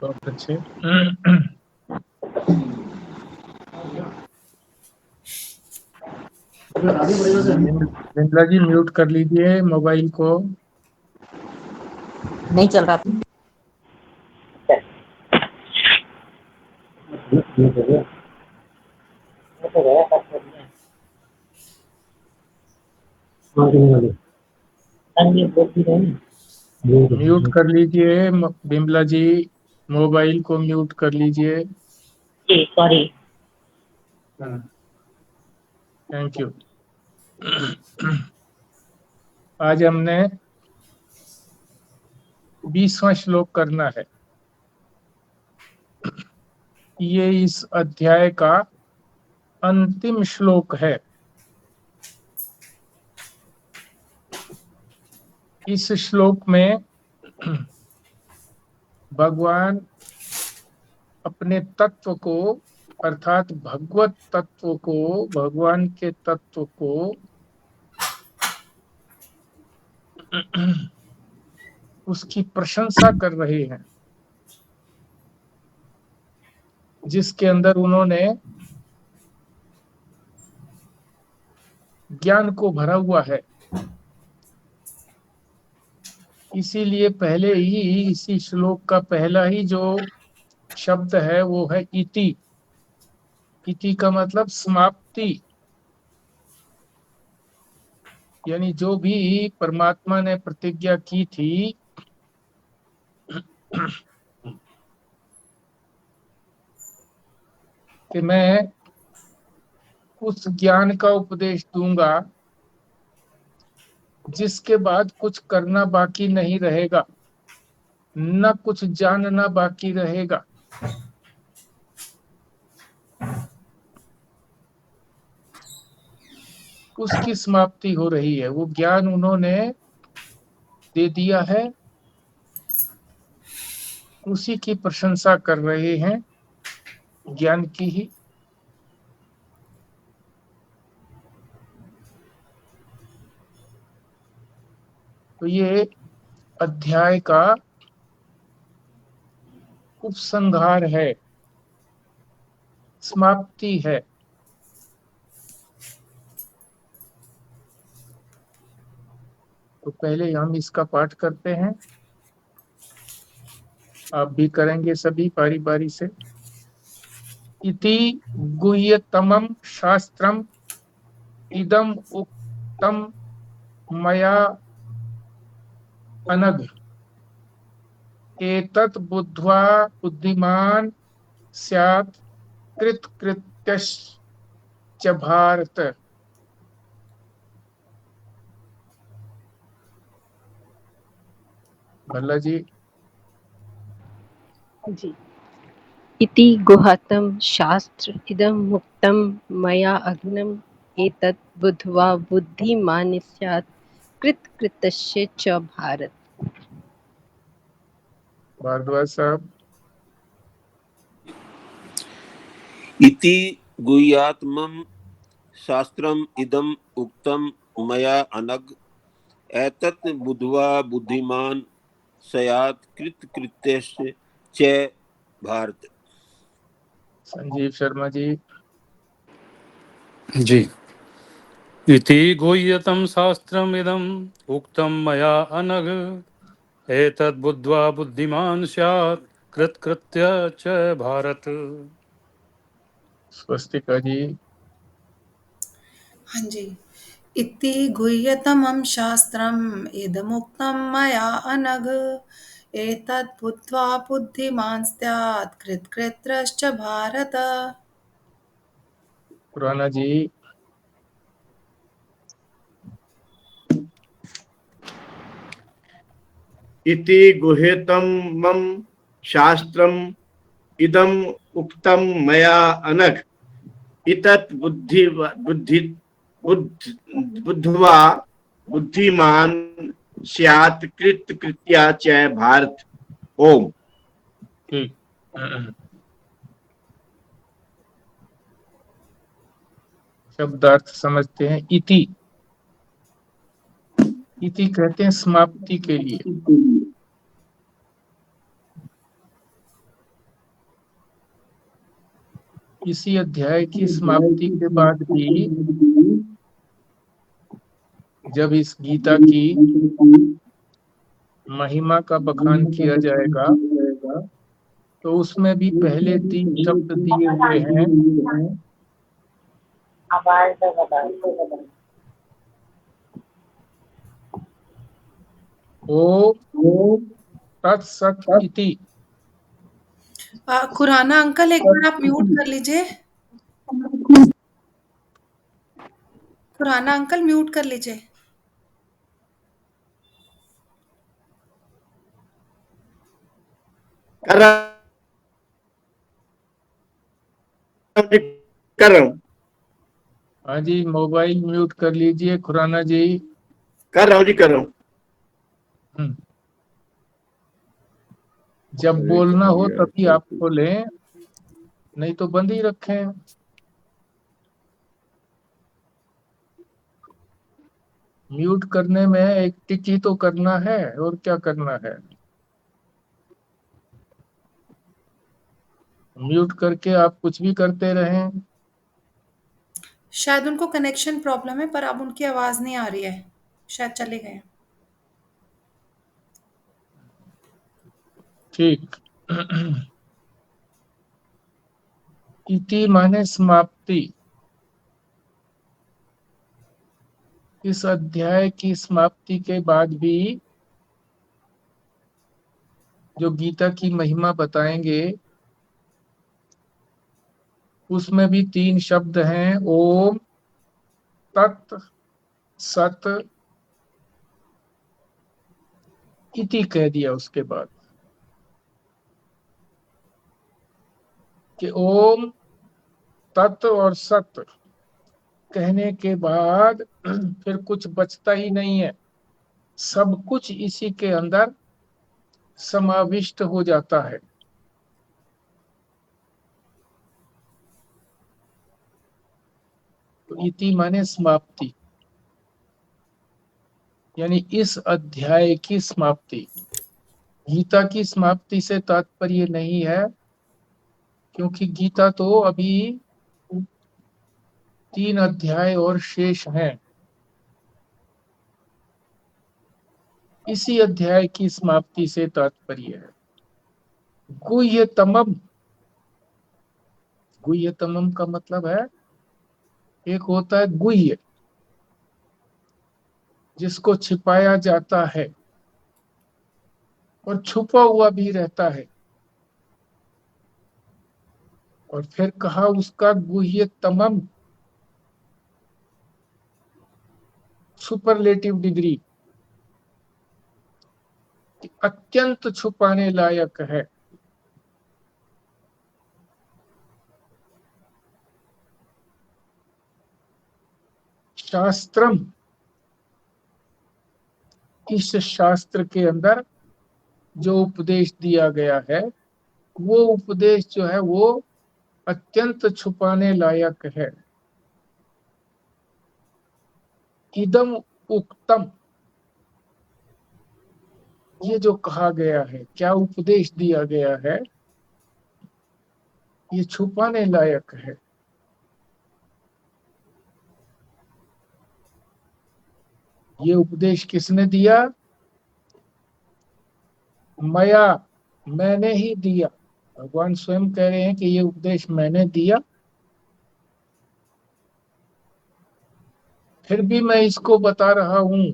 बहुत अच्छे। बिमला जी म्यूट कर लीजिए मोबाइल को। नहीं चल रहा था। म्यूट कर लीजिए बिमला जी, मोबाइल को म्यूट कर लीजिए। सॉरी। Thank you. आज हमने 20वां श्लोक करना है। ये इस अध्याय का अंतिम श्लोक है। इस श्लोक में भगवान अपने तत्व को, अर्थात भगवत तत्व को, भगवान के तत्व को उसकी प्रशंसा कर रहे हैं, जिसके अंदर उन्होंने ज्ञान को भरा हुआ है। इसीलिए पहले ही इसी श्लोक का पहला ही जो शब्द है वो है इति। इति का मतलब समाप्ति, यानी जो भी परमात्मा ने प्रतिज्ञा की थी कि मैं उस ज्ञान का उपदेश दूंगा जिसके बाद कुछ करना बाकी नहीं रहेगा, न कुछ जानना बाकी रहेगा। उसकी समाप्ति हो रही है। वो ज्ञान उन्होंने दे दिया है, उसी की प्रशंसा कर रहे हैं, ज्ञान की ही। तो ये अध्याय का उपसंहार है, समाप्ति है। तो पहले हम इसका पाठ करते हैं, आप भी करेंगे सभी बारी बारी से। इति गुह्यतमं शास्त्रम इदम उक्तम मया अनघ, एतत् बुद्ध्वा बुद्धिमान् स्यात् कृतकृत्यश्च भारत। भल्ला जी। जी। इति गुह्यतं शास्त्र इदं मुक्तं मया अग्नम् एतत् बुद्ध्वा बुद्धिमान् स्यात् कृतकृत्यस्य च भारत। भारद्वाज साहब। इति गुह्यात्मं शास्त्रम् इदम् उक्तं मया अनघ एतत् बुद्ध्वा बुद्धिमान् स्यात् कृतकृत्यस्य च भारत। संजीव शर्मा जी। जी। इति गुह्यतं शास्त्रमिदम् उक्तं मया अनघ एतद् बुद्ध्वा बुद्धिमान् स्यात् कृतकृत्य च भारत। स्वस्तिका जी। हाँ जी। इति गुह्यतमं शास्त्रम् इदमुक्तं मया अनघ एतत् बुद्ध्वा बुद्धिमान् स्यात् कृतकृत्यश्च भारत। खुराना जी। इति गुह्यतमं शास्त्रम् इदम् उक्तं मया अनघ इतत् बुद्ध्वा बुद्धिमान् स्यात् कृतकृत्या च भारत। ओम। ठीक। शब्दार्थ समझते हैं। इति, इति कहते हैं समाप्ति के लिए। इसी अध्याय की समाप्ति के बाद भी जब इस गीता की महिमा का बखान किया जाएगा तो उसमें भी पहले 3 शब्द दिए हुए हैं। आवाज बदल ओम तत्सत इति। खुराना अंकल एक बार आप म्यूट कर लीजिए। खुराना अंकल म्यूट कर लीजिए। कर रहा हूं जी, कर रहा हूँ। हाँ जी, मोबाइल म्यूट कर लीजिए खुराना जी। कर रहा हूँ जी, कर रहा हूँ। हम्म। जब बोलना हो तभी आप खोलें, नहीं तो बंद ही रखें। म्यूट करने में एक टिक ही तो करना है, और क्या करना है। म्यूट करके आप कुछ भी करते रहें। शायद उनको कनेक्शन प्रॉब्लम है, पर अब उनकी आवाज नहीं आ रही है, शायद चले गए। ठीक। इति माने समाप्ति। इस अध्याय की समाप्ति के बाद भी जो गीता की महिमा बताएंगे उसमें भी 3 शब्द हैं। ओम तत् सत इति कह दिया उसके बाद कि ओम तत् और सत कहने के बाद फिर कुछ बचता ही नहीं है, सब कुछ इसी के अंदर समाविष्ट हो जाता है। तो इति माने समाप्ति, यानी इस अध्याय की समाप्ति। गीता की समाप्ति से तात्पर्य नहीं है, क्योंकि गीता तो अभी 3 अध्याय और शेष हैं। इसी अध्याय की समाप्ति से तात्पर्य है। गुह्यतमम। गुह्यतमम का मतलब है, एक होता है गुह्य, जिसको छिपाया जाता है और छुपा हुआ भी रहता है, और फिर कहा उसका गुह्यतमम, सुपरलेटिव डिग्री, अत्यंत छुपाने लायक है। शास्त्रम, इस शास्त्र के अंदर जो उपदेश दिया गया है वो उपदेश जो है वो अत्यंत छुपाने लायक है। इदम उक्तम, ये जो कहा गया है, क्या उपदेश दिया गया है, ये छुपाने लायक है। ये उपदेश किसने दिया? मया, मैंने ही दिया। भगवान स्वयं कह रहे हैं कि ये उपदेश मैंने दिया, फिर भी मैं इसको बता रहा हूं।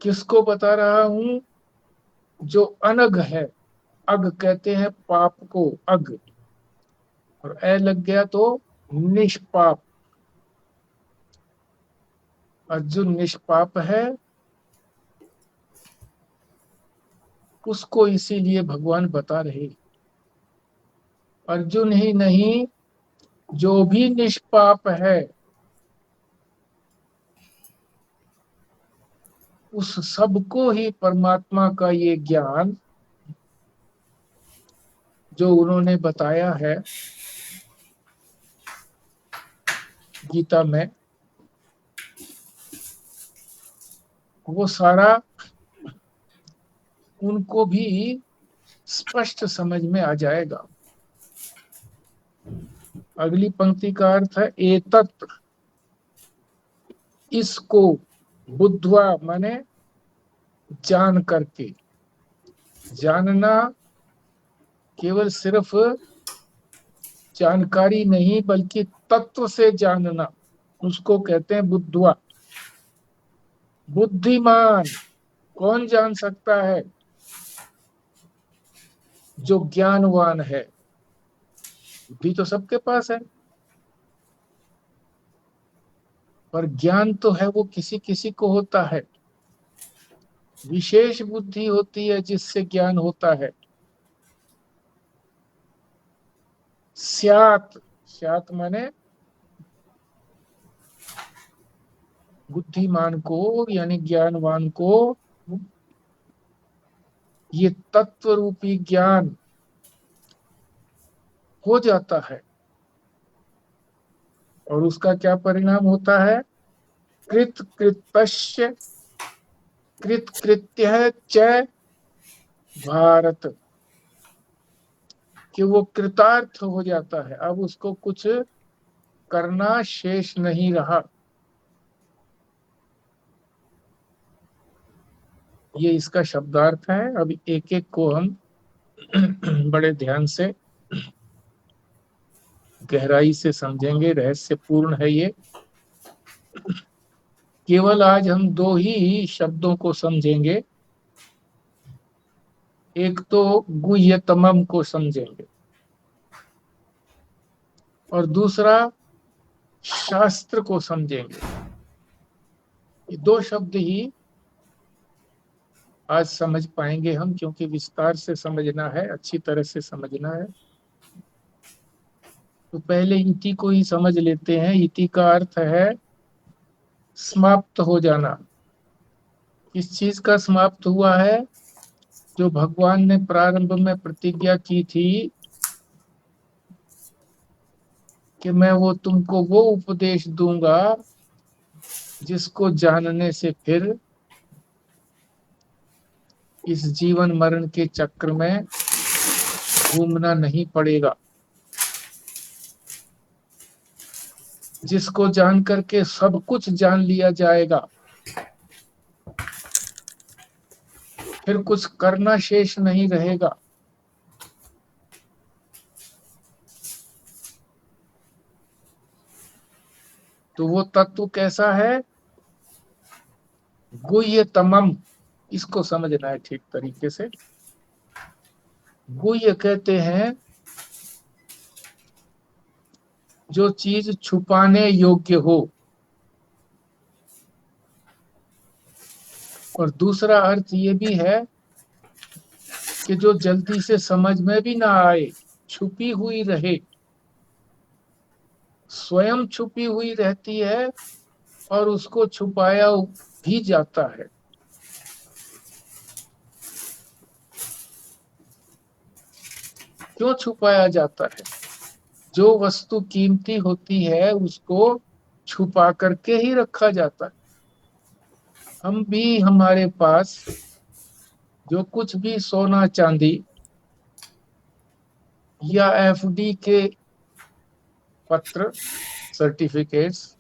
किसको बता रहा हूं? जो अनग है। अग कहते हैं पाप को, अग, और ए लग गया तो निष्पाप। अर्जुन निष्पाप है, उसको इसीलिए भगवान बता रहे। अर्जुन ही नहीं, जो भी निष्पाप है उस सबको ही परमात्मा का ये ज्ञान जो उन्होंने बताया है गीता में, वो सारा उनको भी स्पष्ट समझ में आ जाएगा। अगली पंक्ति का अर्थ है एतत्, इसको, बुद्धवा माने जान करके। जानना केवल सिर्फ जानकारी नहीं बल्कि तत्व से जानना, उसको कहते हैं बुद्धवा। बुद्धिमान कौन जान सकता है? जो ज्ञानवान है। बुद्धि तो सबके पास है, पर ज्ञान तो है वो किसी किसी को होता है। विशेष बुद्धि होती है जिससे ज्ञान होता है। स्यात्, स्यात् माने बुद्धिमान को यानी ज्ञानवान को ये तत्व रूपी ज्ञान हो जाता है। और उसका क्या परिणाम होता है? कृत कृतस्य कृत कृत्य च भारत, कि वो कृतार्थ हो जाता है। अब उसको कुछ करना शेष नहीं रहा। ये इसका शब्दार्थ है। अब एक एक को हम बड़े ध्यान से गहराई से समझेंगे। रहस्यपूर्ण है ये। केवल आज हम दो ही शब्दों को समझेंगे। एक तो गुह्यतमम को समझेंगे और दूसरा शास्त्र को समझेंगे। ये दो शब्द ही आज समझ पाएंगे हम, क्योंकि विस्तार से समझना है, अच्छी तरह से समझना है। तो पहले इति को ही समझ लेते हैं। इति का अर्थ है समाप्त हो जाना। किस चीज का समाप्त हुआ है? जो भगवान ने प्रारंभ में प्रतिज्ञा की थी कि मैं वो तुमको वो उपदेश दूंगा जिसको जानने से फिर इस जीवन मरण के चक्र में घूमना नहीं पड़ेगा, जिसको जान करके सब कुछ जान लिया जाएगा, फिर कुछ करना शेष नहीं रहेगा। तो वो तत्व कैसा है? गुह्यतमम, इसको समझना है ठीक तरीके से। गुह्य कहते हैं जो चीज छुपाने योग्य हो। और दूसरा अर्थ ये भी है कि जो जल्दी से समझ में भी ना आए, छुपी हुई रहे, स्वयं छुपी हुई रहती है और उसको छुपाया भी जाता है। क्यों छुपाया जाता है? जो वस्तु कीमती होती है उसको छुपा करके ही रखा जाता है। हम भी, हमारे पास जो कुछ भी सोना चांदी या एफडी के पत्र, सर्टिफिकेट्स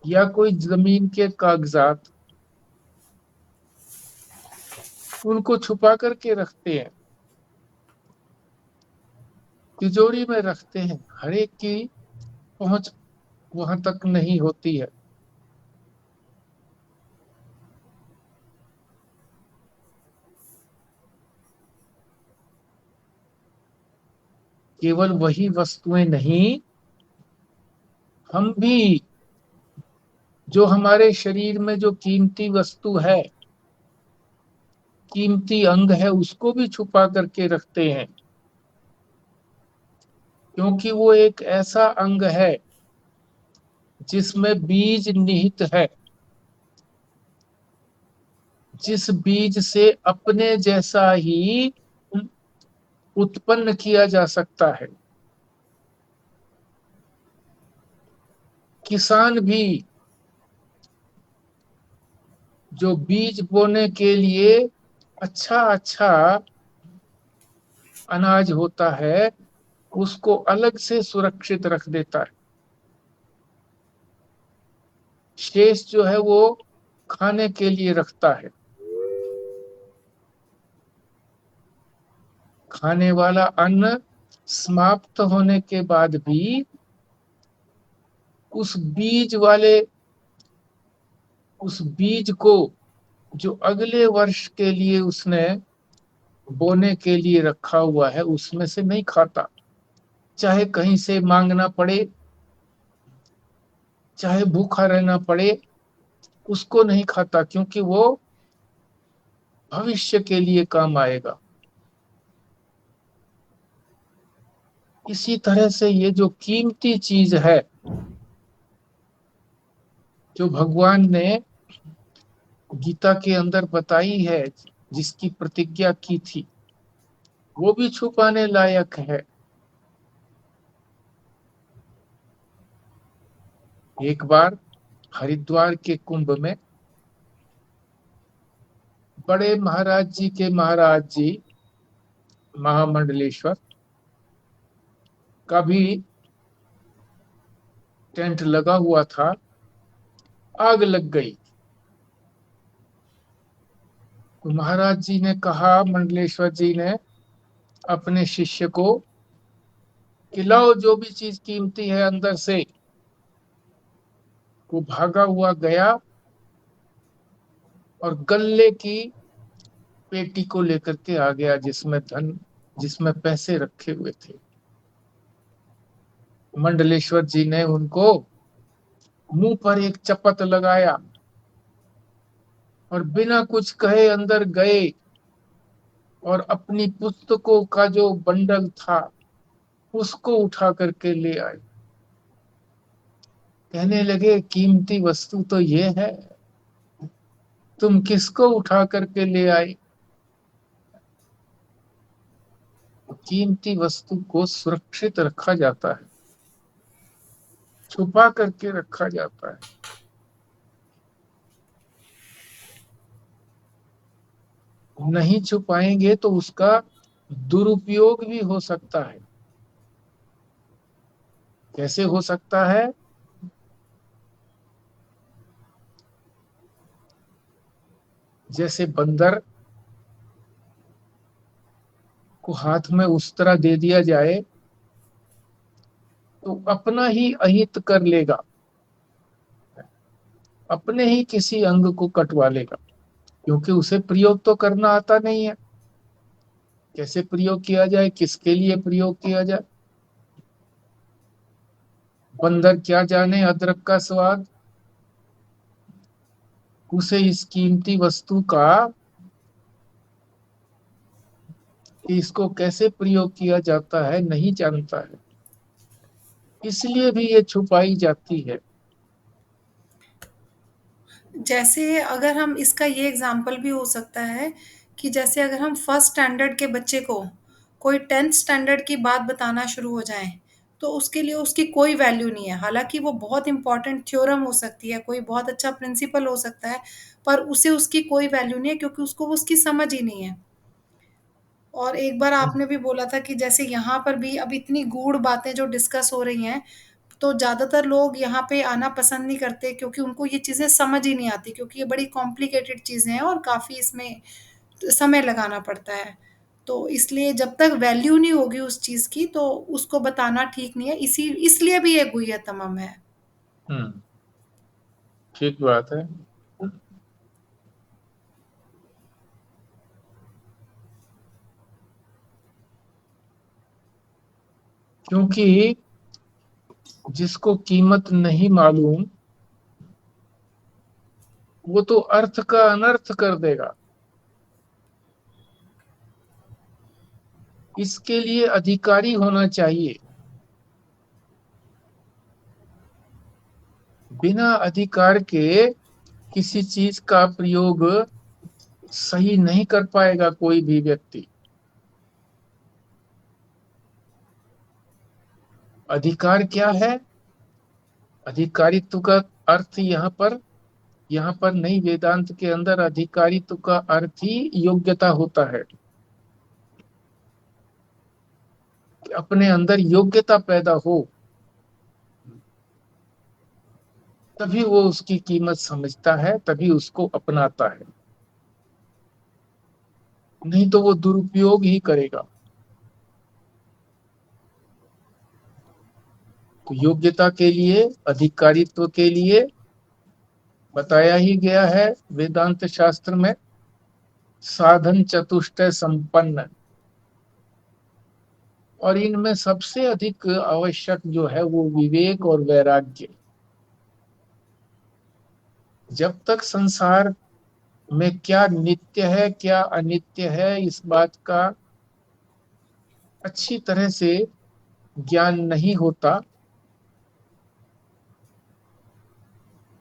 या कोई जमीन के कागजात, उनको छुपा करके रखते हैं, तिजोरी में रखते हैं। हर एक की पहुंच वहां तक नहीं होती है। केवल वही वस्तुएं नहीं, हम भी, जो हमारे शरीर में जो कीमती वस्तु है, कीमती अंग है, उसको भी छुपा करके रखते हैं। क्योंकि वो एक ऐसा अंग है जिसमें बीज निहित है, जिस बीज से अपने जैसा ही उत्पन्न किया जा सकता है। किसान भी जो बीज बोने के लिए अच्छा अच्छा अनाज होता है, उसको अलग से सुरक्षित रख देता है। शेष जो है वो खाने के लिए रखता है। खाने वाला अन्न समाप्त होने के बाद भी उस बीज वाले, उस बीज को जो अगले वर्ष के लिए उसने बोने के लिए रखा हुआ है उसमें से नहीं खाता। चाहे कहीं से मांगना पड़े, चाहे भूखा रहना पड़े, उसको नहीं खाता, क्योंकि वो भविष्य के लिए काम आएगा। इसी तरह से ये जो कीमती चीज है, जो भगवान ने गीता के अंदर बताई है, जिसकी प्रतिज्ञा की थी, वो भी छुपाने लायक है। एक बार हरिद्वार के कुंभ में बड़े महाराज जी के महाराज जी महामंडलेश्वर का भी टेंट लगा हुआ था, आग लग गई। तो महाराज जी ने कहा, मंडलेश्वर जी ने अपने शिष्य को कि लाओ जो भी चीज कीमती है अंदर से। वो भागा हुआ गया और गल्ले की पेटी को लेकर के आ गया, जिसमें धन, जिसमें पैसे रखे हुए थे। मंडलेश्वर जी ने उनको मुंह पर एक चपत लगाया और बिना कुछ कहे अंदर गए और अपनी पुस्तकों का जो बंडल था उसको उठा करके ले आए। कहने लगे, कीमती वस्तु तो ये है, तुम किसको उठा करके ले आए? कीमती वस्तु को सुरक्षित रखा जाता है, छुपा करके रखा जाता है। नहीं छुपाएंगे तो उसका दुरुपयोग भी हो सकता है। कैसे हो सकता है? जैसे बंदर को हाथ में उस तरह दे दिया जाए तो अपना ही अहित कर लेगा, अपने ही किसी अंग को कटवा लेगा, क्योंकि उसे प्रयोग तो करना आता नहीं है। कैसे प्रयोग किया जाए, किसके लिए प्रयोग किया जाए? बंदर क्या जाने अदरक का स्वाद। उसे इस कीमती वस्तु का, कि इसको कैसे प्रयोग किया जाता है, नहीं जानता है। इसलिए भी ये छुपाई जाती है। जैसे अगर हम इसका ये एग्जाम्पल भी हो सकता है कि जैसे अगर हम फर्स्ट स्टैंडर्ड के बच्चे को कोई 10th स्टैंडर्ड की बात बताना शुरू हो जाएं, तो उसके लिए उसकी कोई वैल्यू नहीं है। हालांकि वो बहुत इंपॉर्टेंट थ्योरम हो सकती है, कोई बहुत अच्छा प्रिंसिपल हो सकता है, पर उसे उसकी कोई वैल्यू नहीं है, क्योंकि उसको उसकी समझ ही नहीं है। और एक बार आपने भी बोला था कि जैसे यहाँ पर भी अब इतनी गूढ़ बातें जो डिस्कस हो रही हैं, तो ज़्यादातर लोग यहाँ पे आना पसंद नहीं करते, क्योंकि उनको ये चीज़ें समझ ही नहीं आती, क्योंकि ये बड़ी कॉम्प्लिकेटेड चीज़ें हैं और काफ़ी इसमें समय लगाना पड़ता है। तो इसलिए जब तक वैल्यू नहीं होगी उस चीज़ की, तो उसको बताना ठीक नहीं है। इसलिए भी ये गुह्यतमम है। हम्म, ठीक बात है। क्योंकि जिसको कीमत नहीं मालूम, वो तो अर्थ का अनर्थ कर देगा। इसके लिए अधिकारी होना चाहिए। बिना अधिकार के किसी चीज का प्रयोग सही नहीं कर पाएगा कोई भी व्यक्ति। अधिकार क्या है? अधिकारित्व का अर्थ यहाँ पर नहीं, वेदांत के अंदर अधिकारित्व का अर्थ ही योग्यता होता है। अपने अंदर योग्यता पैदा हो, तभी वो उसकी कीमत समझता है, तभी उसको अपनाता है, नहीं तो वो दुरुपयोग ही करेगा। तो योग्यता के लिए, अधिकारित्व के लिए बताया ही गया है वेदांत शास्त्र में, साधन चतुष्टय संपन्न। और इनमें सबसे अधिक आवश्यक जो है वो विवेक और वैराग्य। जब तक संसार में क्या नित्य है क्या अनित्य है इस बात का अच्छी तरह से ज्ञान नहीं होता,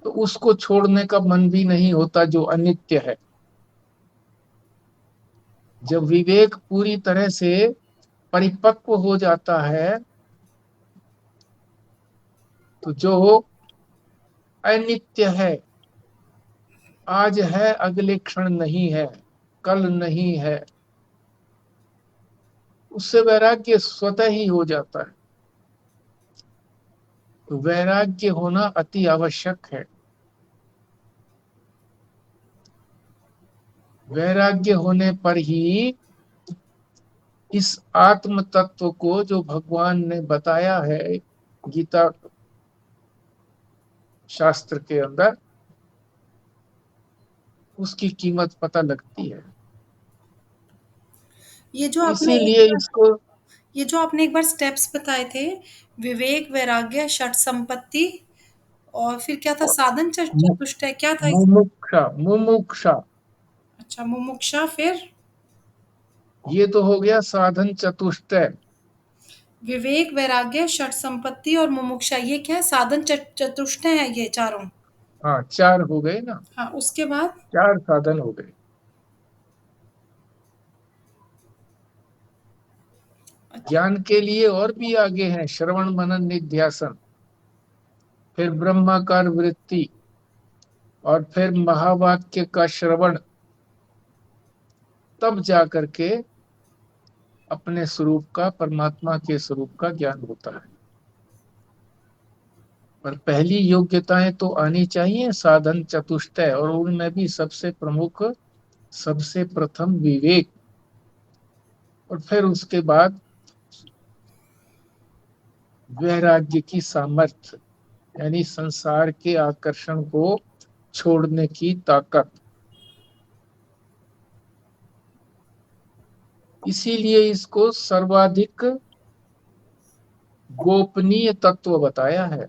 तो उसको छोड़ने का मन भी नहीं होता जो अनित्य है। जब विवेक पूरी तरह से परिपक्व हो जाता है, तो जो अनित्य है, आज है अगले क्षण नहीं है, कल नहीं है, उससे वैराग्य स्वतः ही हो जाता है। तो वैराग्य होना अति आवश्यक है। वैराग्य होने पर ही इस आत्म तत्व को जो भगवान ने बताया है गीता शास्त्र के अंदर, उसकी कीमत पता लगती है। ये जो आपने इसीलिए इसको ये जो आपने एक बार स्टेप्स बताए थे, विवेक, वैराग्य, षट संपत्ति, और फिर क्या था, साधन चतुष्टय, क्या था इस? मुमुक्षा, मुमुक्षा, अच्छा, मुमुक्षा, फिर ये तो हो गया साधन चतुष्टय। विवेक, वैराग्य, षट संपत्ति और मुमुक्षा, ये क्या है? साधन चतुष्टय है ये चारों। हाँ, चार हो गए ना, हाँ, उसके बाद? चार साधन हो गए। अच्छा। ज्ञान के लिए और भी आगे हैं, श्रवण मनन निध्यासन, फिर ब्रह्माकार वृत्ति, और फिर महावाक्य का श्रवण, तब जा करके अपने स्वरूप का, परमात्मा के स्वरूप का ज्ञान होता है। पर पहली योग्यताएं तो आनी चाहिए, साधन चतुष्टय, और उनमें भी सबसे प्रमुख, सबसे प्रथम विवेक, और फिर उसके बाद वैराग्य की सामर्थ्य, यानी संसार के आकर्षण को छोड़ने की ताकत। इसीलिए इसको सर्वाधिक गोपनीय तत्व बताया है।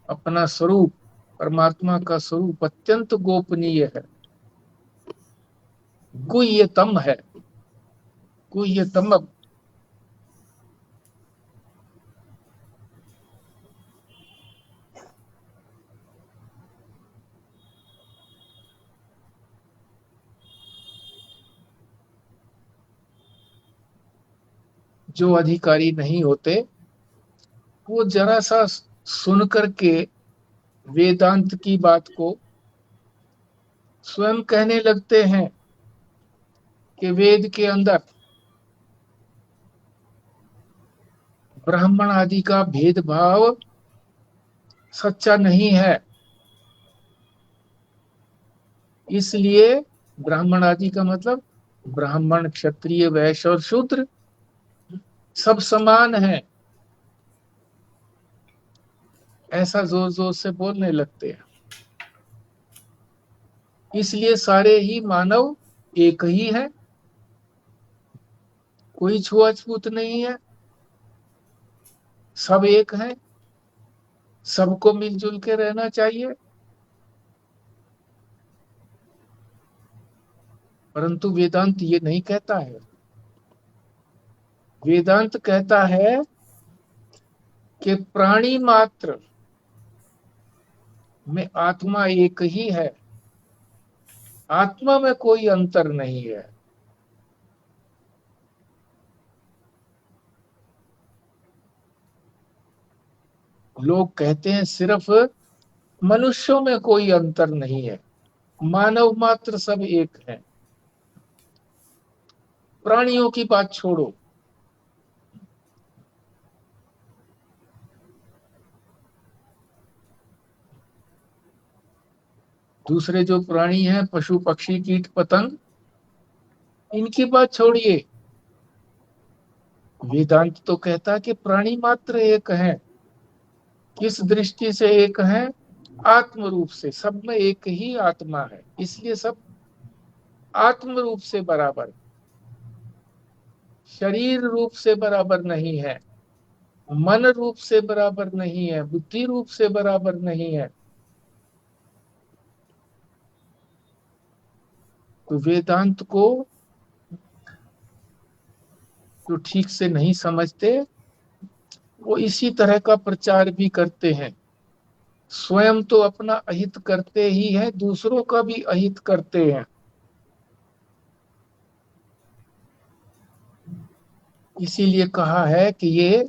अपना स्वरूप, परमात्मा का स्वरूप अत्यंत गोपनीय है, गुह्यतम है, गुह्यतम। जो अधिकारी नहीं होते, वो जरा सा सुन करके वेदांत की बात को स्वयं कहने लगते हैं कि वेद के अंदर ब्राह्मण आदि का भेदभाव सच्चा नहीं है, इसलिए ब्राह्मण आदि का मतलब ब्राह्मण, क्षत्रिय, वैश्य और शूद्र सब समान है, ऐसा जोर जोर से बोलने लगते हैं। इसलिए सारे ही मानव एक ही है, कोई छुआछूत नहीं है, सब एक है, सबको मिलजुल के रहना चाहिए। परंतु वेदांत ये नहीं कहता है। वेदांत कहता है कि प्राणी मात्र में आत्मा एक ही है, आत्मा में कोई अंतर नहीं है। लोग कहते हैं सिर्फ मनुष्यों में कोई अंतर नहीं है, मानव मात्र सब एक है। प्राणियों की बात छोड़ो, दूसरे जो प्राणी हैं, पशु पक्षी कीट पतंग, इनकी बात छोड़िए। वेदांत तो कहता है कि प्राणी मात्र एक है। किस दृष्टि से एक है? आत्म रूप से। सब में एक ही आत्मा है, इसलिए सब आत्म रूप से बराबर, शरीर रूप से बराबर नहीं है, मन रूप से बराबर नहीं है, बुद्धि रूप से बराबर नहीं है। तो वेदांत को जो ठीक से नहीं समझते, वो इसी तरह का प्रचार भी करते हैं। स्वयं तो अपना अहित करते ही हैं, दूसरों का भी अहित करते हैं। इसीलिए कहा है कि ये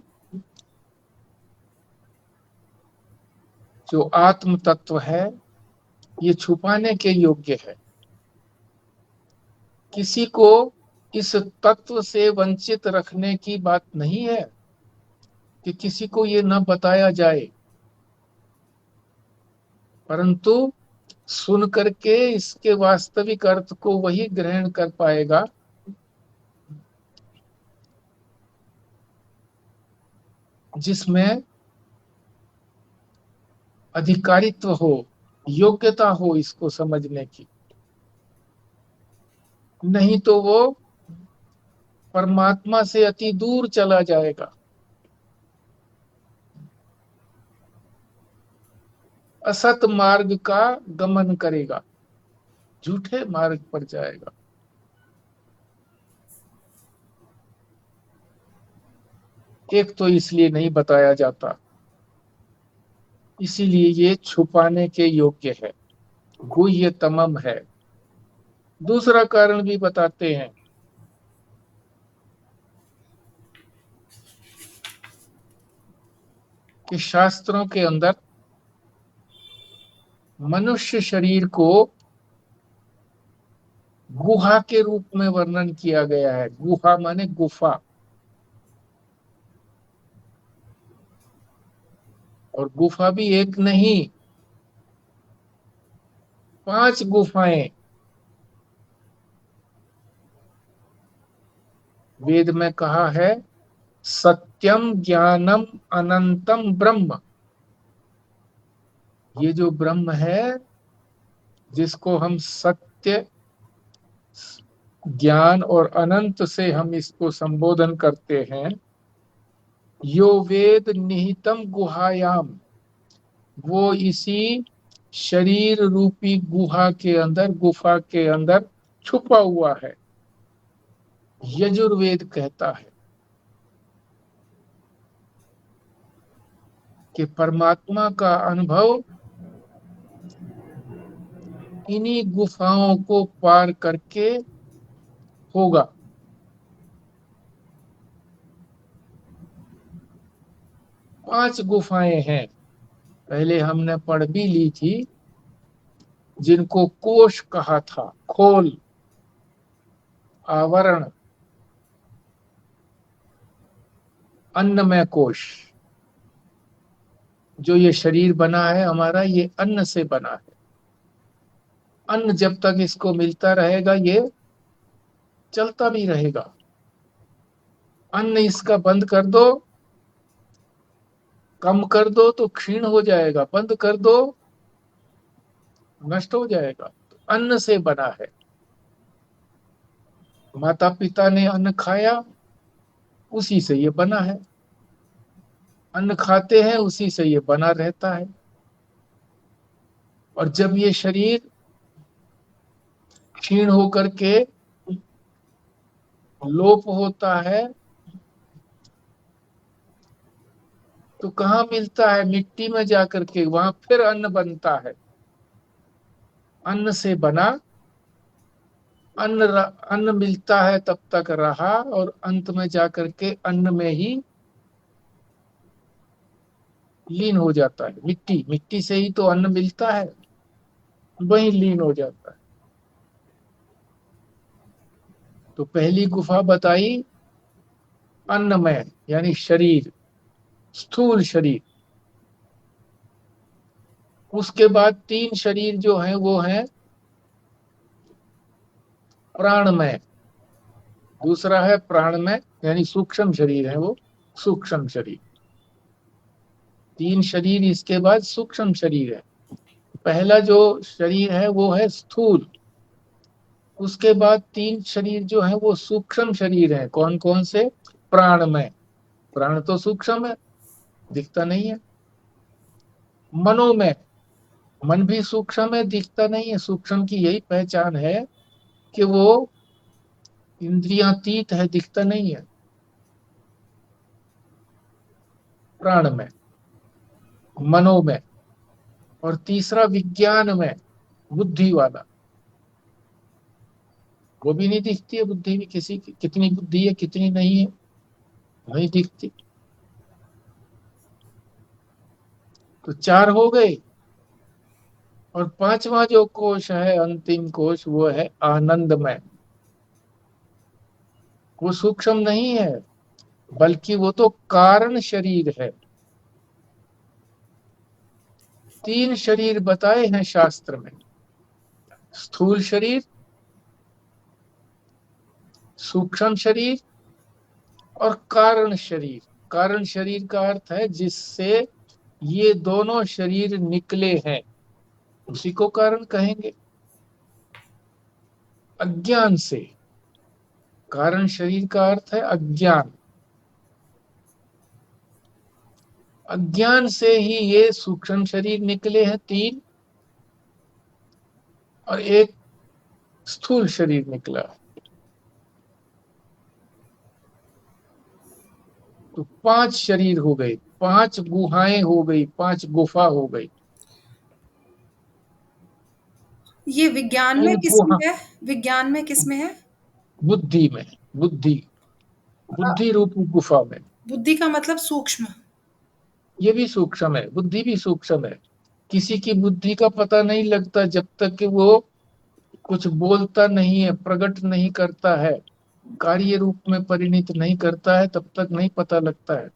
जो आत्म तत्व है, ये छुपाने के योग्य है। किसी को इस तत्व से वंचित रखने की बात नहीं है कि किसी को ये न बताया जाए, परंतु सुन करके इसके वास्तविक अर्थ को वही ग्रहण कर पाएगा जिसमें अधिकारित्व हो, योग्यता हो इसको समझने की। नहीं तो वो परमात्मा से अति दूर चला जाएगा, असत मार्ग का गमन करेगा, झूठे मार्ग पर जाएगा। एक तो इसलिए नहीं बताया जाता, इसीलिए ये छुपाने के योग्य है, गुह्यतमम है। दूसरा कारण भी बताते हैं कि शास्त्रों के अंदर मनुष्य शरीर को गुहा के रूप में वर्णन किया गया है। गुहा माने गुफा, और गुफा भी एक नहीं, 5 गुफाएं। वेद में कहा है सत्यम ज्ञानम अनंतम ब्रह्म। ये जो ब्रह्म है, जिसको हम सत्य, ज्ञान और अनंत से हम इसको संबोधन करते हैं, यो वेद निहितम गुहायाम, वो इसी शरीर रूपी गुहा के अंदर, गुफा के अंदर छुपा हुआ है। यजुर्वेद कहता है कि परमात्मा का अनुभव इन्हीं गुफाओं को पार करके होगा। पांच गुफाएं हैं, पहले हमने पढ़ भी ली थी, जिनको कोश कहा था। खोल, आवरण, अन्नमय कोश। जो ये शरीर बना है हमारा, ये अन्न से बना है। अन्न जब तक इसको मिलता रहेगा, ये चलता भी रहेगा। अन्न इसका बंद कर दो, कम कर दो तो क्षीण हो जाएगा, बंद कर दो नष्ट हो जाएगा। तो अन्न से बना है। माता पिता ने अन्न खाया, उसी से ये बना है। अन्न खाते हैं, उसी से ये बना रहता है। और जब ये शरीर क्षीण होकर के लोप होता है, तो कहाँ मिलता है? मिट्टी में जाकर के, वहां फिर अन्न बनता है। अन्न से बना, अन्न मिलता है तब तक रहा, और अंत में जाकर के अन्न में ही लीन हो जाता है। मिट्टी, मिट्टी से ही तो अन्न मिलता है, वही लीन हो जाता है। तो पहली गुफा बताई अन्नमय यानी शरीर, स्थूल शरीर। उसके बाद 3 शरीर जो है वो है प्राणमय, दूसरा है प्राणमय यानी सूक्ष्म शरीर है वो, सूक्ष्म शरीर। 3 शरीर इसके बाद सूक्ष्म शरीर है। पहला जो शरीर है वो है स्थूल, उसके बाद 3 शरीर जो है वो सूक्ष्म शरीर है। कौन कौन से? प्राणमय, प्राण तो सूक्ष्म है, दिखता नहीं है। मनोमय, मन भी सूक्ष्म है, दिखता नहीं है। सूक्ष्म की यही पहचान है कि वो इंद्रियातीत है, दिखता नहीं है। प्राणमय, मनोमय, और तीसरा विज्ञानमय, बुद्धि वाला। वो भी नहीं दिखती है बुद्धि भी, किसी की कितनी बुद्धि है कितनी नहीं है नहीं दिखती। तो 4 हो गए। और 5वां जो कोश है, अंतिम कोश, वो है आनंदमय। वो सूक्ष्म नहीं है, बल्कि वो तो कारण शरीर है। 3 शरीर बताए हैं शास्त्र में, स्थूल शरीर, सूक्ष्म शरीर और कारण शरीर। कारण शरीर का अर्थ है जिससे ये दोनों शरीर निकले हैं, उसी को कारण कहेंगे। अज्ञान से, कारण शरीर का अर्थ है अज्ञान। अज्ञान से ही ये सूक्ष्म शरीर निकले हैं 3, और एक स्थूल शरीर निकला। तो 5 शरीर हो गए, 5 गुहाएं हो गई, 5 गुफा हो गई। ये विज्ञान में इन किस में गुहा, है? विज्ञान में किस में है? बुद्धि में, बुद्धि, बुद्धि रूप गुफा में। बुद्धि का मतलब सूक्ष्म। ये भी सूक्ष्म है, बुद्धि भी सूक्ष्म है। किसी की बुद्धि का पता नहीं लगता जब तक कि वो कुछ बोलता नहीं है, प्रकट नहीं करता है, कार्य रूप में परिणित नहीं करता है, तब तक नहीं पता लगता है।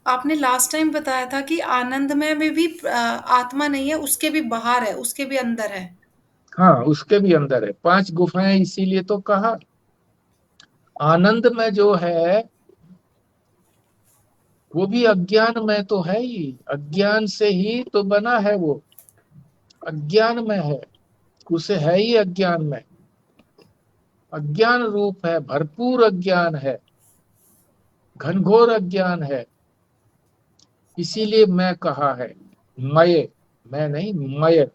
आपने लास्ट टाइम बताया था कि आनंदमय में भी आत्मा नहीं है, उसके भी बाहर है, उसके भी अंदर है। हाँ, उसके भी अंदर है 5 गुफाएं, इसीलिए तो कहा। आनंद में जो है वो भी अज्ञान में तो है ही, अज्ञान से ही तो बना है वो, अज्ञान में है, उसे है ही अज्ञान में। अज्ञान रूप है, भरपूर अज्ञान है, घनघोर अज्ञान है। इसीलिए मैं कहा है मय, मैं नहीं मय।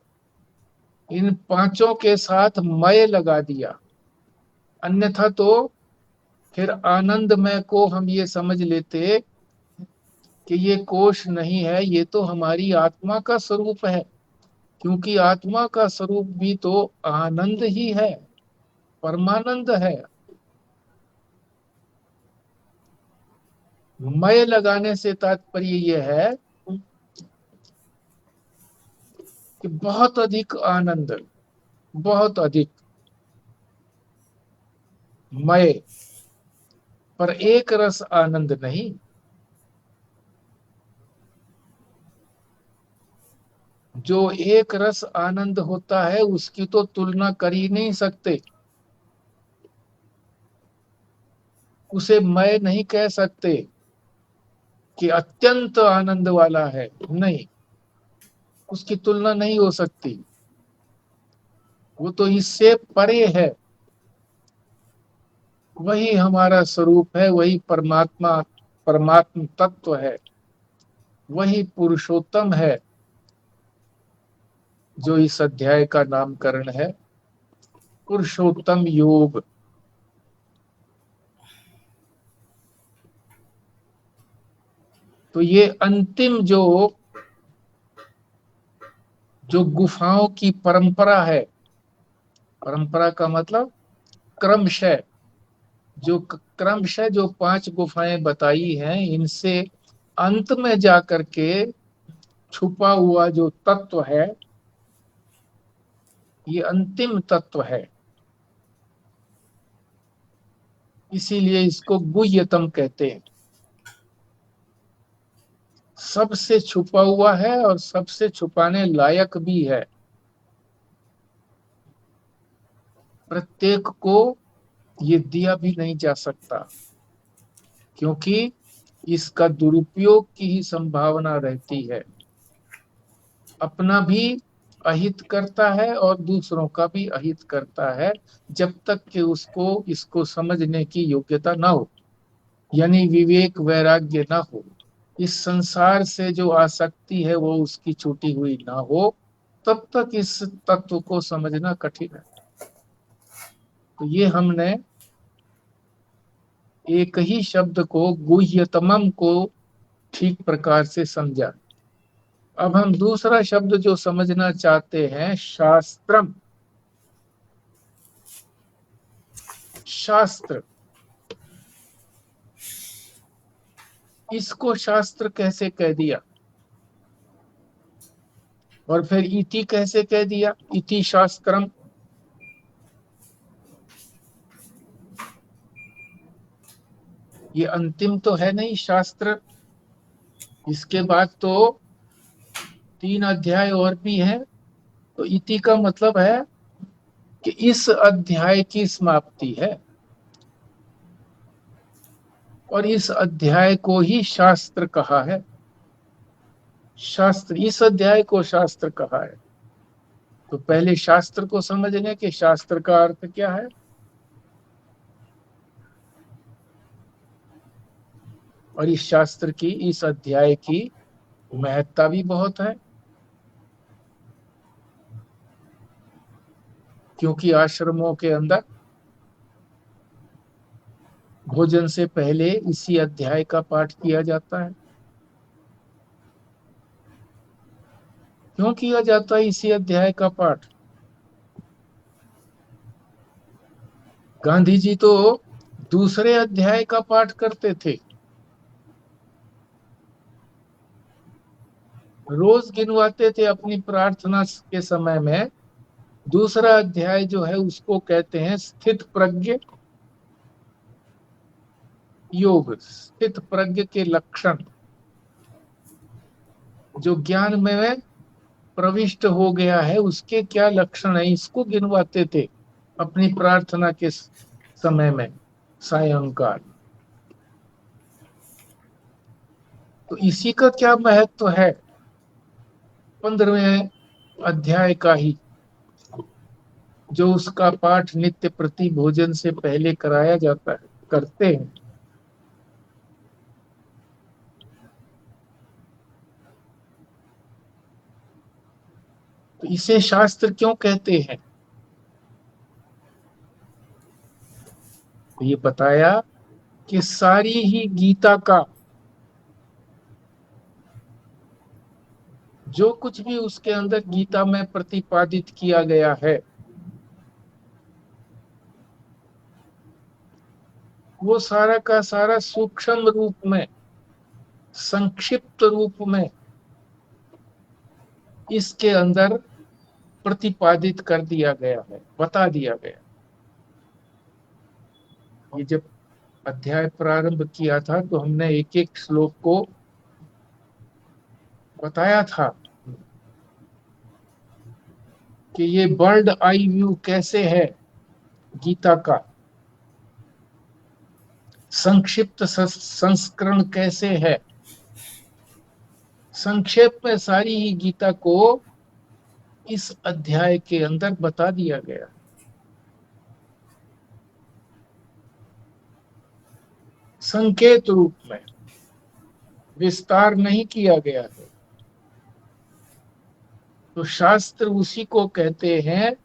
इन 5 के साथ मय लगा दिया, अन्यथा तो फिर आनंदमय को हम ये समझ लेते कि ये कोश नहीं है, ये तो हमारी आत्मा का स्वरूप है। क्योंकि आत्मा का स्वरूप भी तो आनंद ही है, परमानंद है। मय लगाने से तात्पर्य यह है कि बहुत अधिक आनंद, बहुत अधिक मय, पर एक रस आनंद नहीं। जो एक रस आनंद होता है उसकी तो तुलना कर ही नहीं सकते। उसे मैं नहीं कह सकते कि अत्यंत आनंद वाला है, नहीं, उसकी तुलना नहीं हो सकती। वो तो इससे परे है। वही हमारा स्वरूप है, वही परमात्मा, परमात्म तत्व है, वही पुरुषोत्तम है, जो इस अध्याय का नामकरण है पुरुषोत्तम योग। तो ये अंतिम जो जो गुफाओं की परंपरा है, परंपरा का मतलब क्रमशः, जो क्रमशः जो 5 गुफाएं बताई हैं, इनसे अंत में जाकर के छुपा हुआ जो तत्व है ये अंतिम तत्व है, इसीलिए इसको गुह्यतम कहते हैं। सबसे छुपा हुआ है और सबसे छुपाने लायक भी है। प्रत्येक को ये दिया भी नहीं जा सकता, क्योंकि इसका दुरुपयोग की ही संभावना रहती है। अपना भी अहित करता है और दूसरों का भी अहित करता है, जब तक कि उसको इसको समझने की योग्यता ना हो, यानी विवेक वैराग्य ना हो, इस संसार से जो आसक्ति है वो उसकी छूटी हुई ना हो, तब तक इस तत्व को समझना कठिन है। तो ये हमने एक ही शब्द को, गुह्यतमम को ठीक प्रकार से समझा। अब हम दूसरा शब्द जो समझना चाहते हैं, शास्त्रम। शास्त्र, इसको शास्त्र कैसे कह दिया, और फिर इति कैसे कह दिया, इति शास्त्रम। ये अंतिम तो है नहीं शास्त्र, इसके बाद तो 3 अध्याय और भी हैं। तो इति का मतलब है कि इस अध्याय की समाप्ति है, और इस अध्याय को ही शास्त्र कहा है। शास्त्र, इस अध्याय को शास्त्र कहा है। तो पहले शास्त्र को समझने के, शास्त्र का अर्थ क्या है। और इस शास्त्र की, इस अध्याय की महत्ता भी बहुत है, क्योंकि आश्रमों के अंदर भोजन से पहले इसी अध्याय का पाठ किया जाता है। क्यों किया जाता है इसी अध्याय का पाठ? गांधी जी तो दूसरे अध्याय का पाठ करते थे, रोज गिनवाते थे अपनी प्रार्थना के समय में। दूसरा अध्याय जो है उसको कहते हैं स्थित प्रज्ञ योग, स्थित प्रज्ञ के लक्षण। जो ज्ञान में प्रविष्ट हो गया है उसके क्या लक्षण है, इसको गिनवाते थे अपनी प्रार्थना के समय में, सायंकाल। तो इसी का क्या महत्व है 15वें अध्याय का ही, जो उसका पाठ नित्य प्रति भोजन से पहले कराया जाता है, करते हैं। तो इसे शास्त्र क्यों कहते हैं? तो ये बताया कि सारी ही गीता का जो कुछ भी उसके अंदर गीता में प्रतिपादित किया गया है, वो सारा का सारा सूक्ष्म रूप में, संक्षिप्त रूप में इसके अंदर प्रतिपादित कर दिया गया है, बता दिया गया। ये जब अध्याय प्रारंभ किया था तो हमने एक एक श्लोक को बताया था कि ये बर्ड आई व्यू कैसे है गीता का, संक्षिप्त संस्करण कैसे है। संक्षेप में सारी ही गीता को इस अध्याय के अंदर बता दिया गया। संकेत रूप में, विस्तार नहीं किया गया है। तो शास्त्र उसी को कहते हैं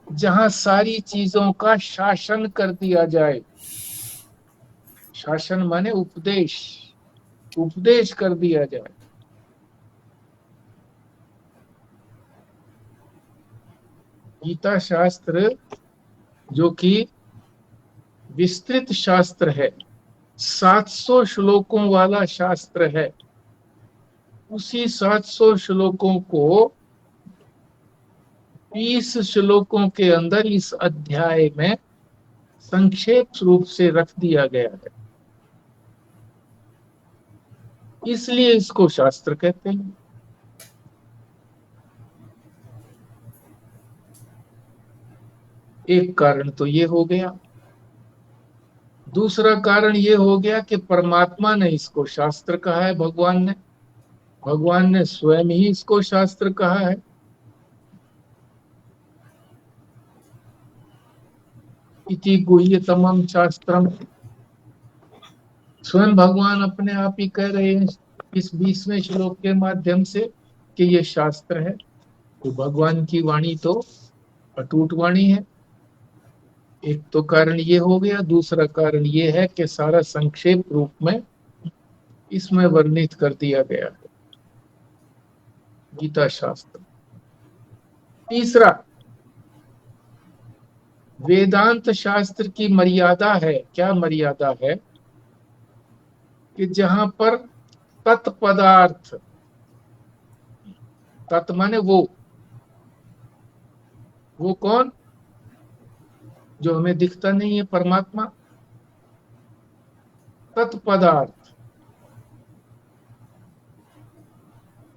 जहां सारी चीजों का शासन कर दिया जाए। शासन माने उपदेश, उपदेश कर दिया जाए। गीता शास्त्र जो कि विस्तृत शास्त्र है, 700 श्लोकों वाला शास्त्र है, उसी 700 श्लोकों को 20 श्लोकों के अंदर इस अध्याय में संक्षेप रूप से रख दिया गया है, इसलिए इसको शास्त्र कहते हैं। एक कारण तो ये हो गया। दूसरा कारण ये हो गया कि परमात्मा ने इसको शास्त्र कहा है, भगवान ने स्वयं ही इसको शास्त्र कहा है। इति गुह्यतमं शास्त्रम, स्वयं भगवान अपने आप ही कह रहे हैं इस 20वें श्लोक के माध्यम से कि ये शास्त्र है। तो भगवान की वाणी तो अटूट वाणी है। एक तो कारण ये हो गया। दूसरा कारण ये है कि सारा संक्षेप रूप में इसमें वर्णित कर दिया गया है गीता शास्त्र। तीसरा, वेदांत शास्त्र की मर्यादा है। क्या मर्यादा है? कि जहां पर तत्पदार्थ, तत् माने वो कौन? जो हमें दिखता नहीं है, परमात्मा। तत्पदार्थ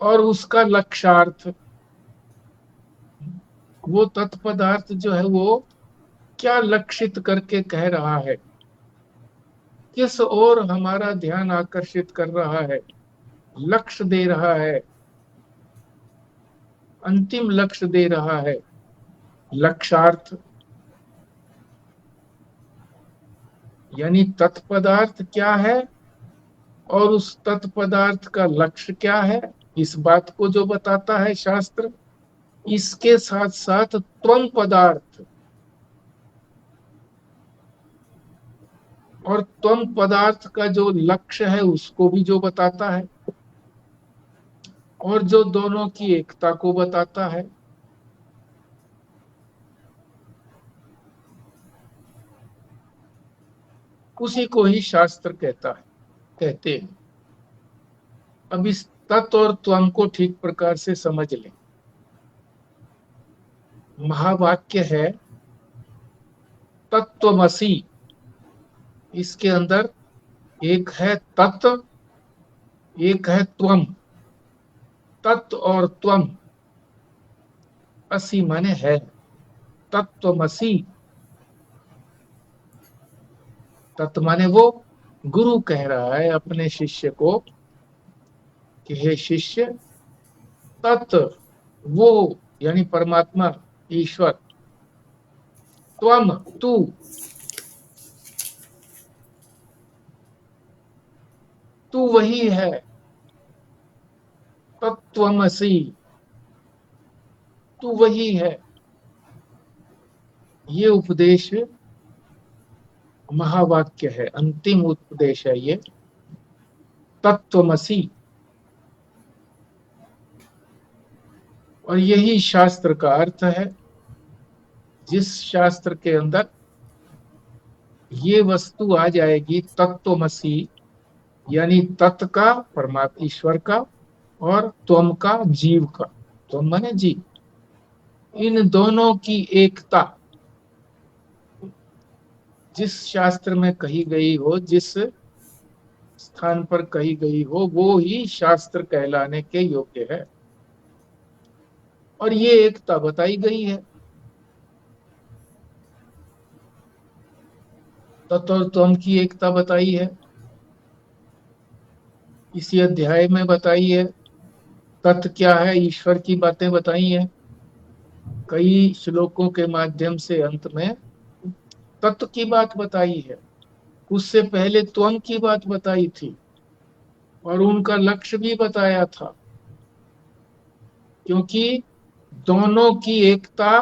और उसका लक्ष्यार्थ, वो तत्पदार्थ जो है वो क्या लक्षित करके कह रहा है, किस ओर हमारा ध्यान आकर्षित कर रहा है, लक्ष्य दे रहा है, अंतिम लक्ष्य दे रहा है, लक्ष्यार्थ। यानी तत्पदार्थ क्या है और उस तत्पदार्थ का लक्ष्य क्या है, इस बात को जो बताता है शास्त्र। इसके साथ साथ त्वम पदार्थ और त्वम पदार्थ का जो लक्ष्य है उसको भी जो बताता है, और जो दोनों की एकता को बताता है। उसी को ही शास्त्र कहते हैं। अब इस तत्व और त्वम को ठीक प्रकार से समझ लें। महावाक्य है तत्त्वमसि, इसके अंदर एक है तत्व, एक है त्वम। तत्व और त्वम, असि माने है, तत्त्वमसि। तत्व माने वो, गुरु कह रहा है अपने शिष्य को कि हे शिष्य, तत्व वो यानी परमात्मा ईश्वर, त्वम तू वही है, तत्त्वमसि, तू वही है। ये उपदेश महावाक्य है, अंतिम उपदेश है ये, तत्त्वमसि। और यही शास्त्र का अर्थ है। जिस शास्त्र के अंदर ये वस्तु आ जाएगी, तत्त्वमसि यानी तत् का परमात्मा ईश्वर का और त्वम का जीव का, त्वम माने जीव, इन दोनों की एकता जिस शास्त्र में कही गई हो, जिस स्थान पर कही गई हो, वो ही शास्त्र कहलाने के योग्य है। और ये एकता बताई गई है। तत् और त्वम की एकता बताई है, इसी अध्याय में बताई है। तत् क्या है, ईश्वर की बातें बताई हैं कई श्लोकों के माध्यम से। अंत में तत्व की बात बताई है, उससे पहले त्वम की बात बताई थी और उनका लक्ष्य भी बताया था। क्योंकि दोनों की एकता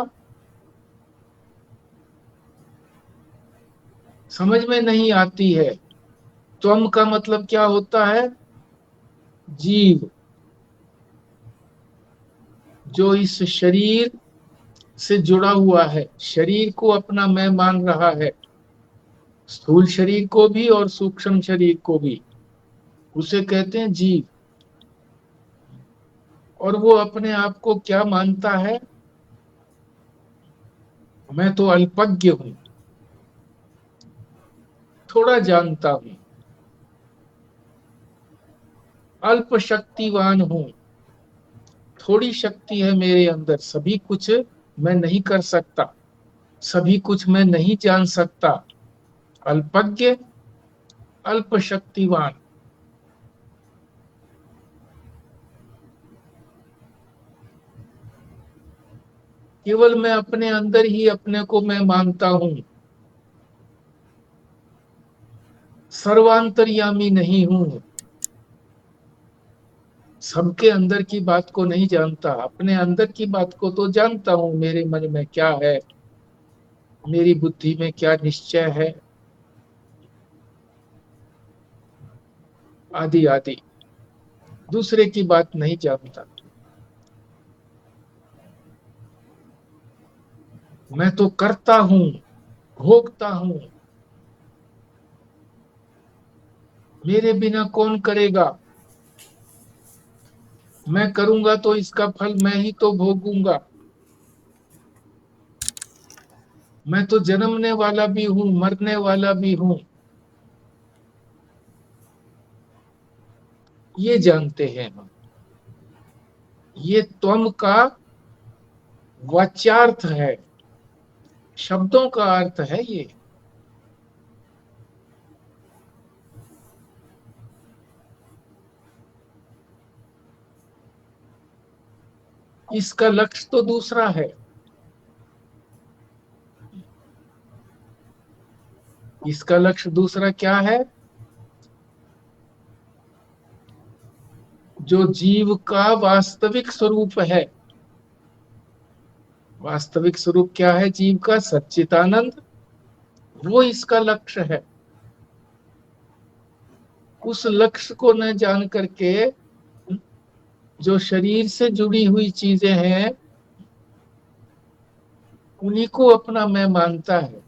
समझ में नहीं आती है। त्वम का मतलब क्या होता है? जीव, जो इस शरीर से जुड़ा हुआ है, शरीर को अपना मैं मान रहा है, स्थूल शरीर को भी और सूक्ष्म शरीर को भी, उसे कहते हैं जीव। और वो अपने आप को क्या मानता है? मैं तो अल्पज्ञ हूं, थोड़ा जानता हूं, अल्प शक्तिवान हूं, थोड़ी शक्ति है मेरे अंदर, सभी कुछ मैं नहीं कर सकता, सभी कुछ मैं नहीं जान सकता। अल्पज्ञ, अल्प शक्तिवान। केवल मैं अपने अंदर ही अपने को मैं मानता हूं, सर्वांतर्यामी नहीं हूं, सबके अंदर की बात को नहीं जानता, अपने अंदर की बात को तो जानता हूं, मेरे मन में क्या है, मेरी बुद्धि में क्या निश्चय है, आदि आदि। दूसरे की बात नहीं जानता। मैं तो करता हूं, भोगता हूं, मेरे बिना कौन करेगा, मैं करूंगा तो इसका फल मैं ही तो भोगूंगा, मैं तो जन्मने वाला भी हूं, मरने वाला भी हूं, ये जानते हैं हम। ये त्वम का वाच्यार्थ है, शब्दों का अर्थ है ये। इसका लक्ष्य तो दूसरा है। इसका लक्ष्य दूसरा क्या है? जो जीव का वास्तविक स्वरूप है। वास्तविक स्वरूप क्या है जीव का? सच्चिदानंद। वो इसका लक्ष्य है। उस लक्ष्य को न जान करके जो शरीर से जुड़ी हुई चीजें हैं उन्हीं को अपना मैं मानता है,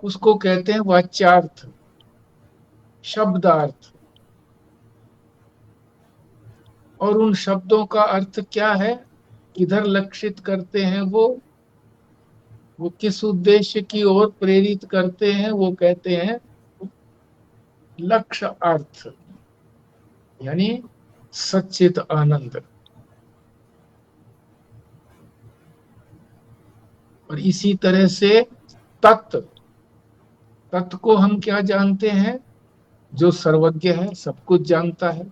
उसको कहते हैं वाच्यार्थ, शब्दार्थ। और उन शब्दों का अर्थ क्या है, किधर लक्षित करते हैं वो किस उद्देश्य की ओर प्रेरित करते हैं, वो कहते हैं लक्ष्य अर्थ, यानी सच्चित आनंद। और इसी तरह से तत्व, तत्व को हम क्या जानते हैं? जो सर्वज्ञ है, सब कुछ जानता है,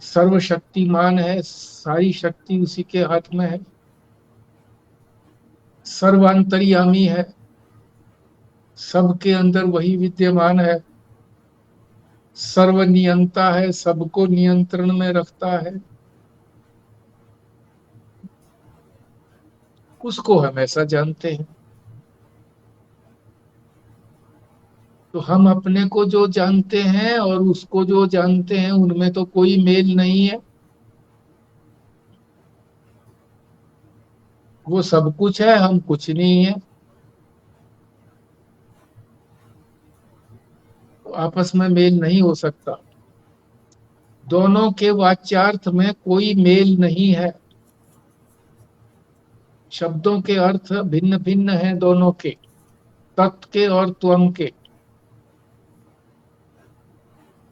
सर्वशक्तिमान है, सारी शक्ति उसी के हाथ में है, सर्वांतर्यामी है, सबके अंदर वही विद्यमान है, सर्वनियंता है, सबको नियंत्रण में रखता है। उसको हम ऐसा जानते हैं। तो हम अपने को जो जानते हैं और उसको जो जानते हैं उनमें तो कोई मेल नहीं है। वो सब कुछ है, हम कुछ नहीं है। तो आपस में मेल नहीं हो सकता। दोनों के वाच्यार्थ में कोई मेल नहीं है। शब्दों के अर्थ भिन्न भिन्न हैं दोनों के, तत्व के और त्वम के।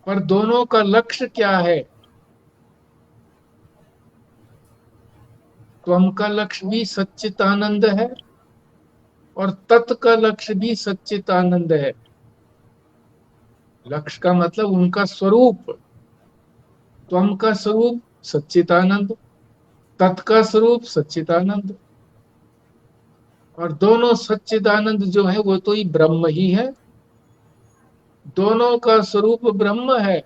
पर दोनों का लक्ष्य क्या है? त्वम का लक्ष्य भी सच्चिदानंद है और तत्व का लक्ष्य भी सच्चिदानंद है। लक्ष्य का मतलब उनका स्वरूप। त्वम का स्वरूप सच्चिदानंद, तत् का स्वरूप सच्चिदानंद। और दोनों सच्चिदानंद जो है वो तो ही ब्रह्म ही है, दोनों का स्वरूप ब्रह्म है।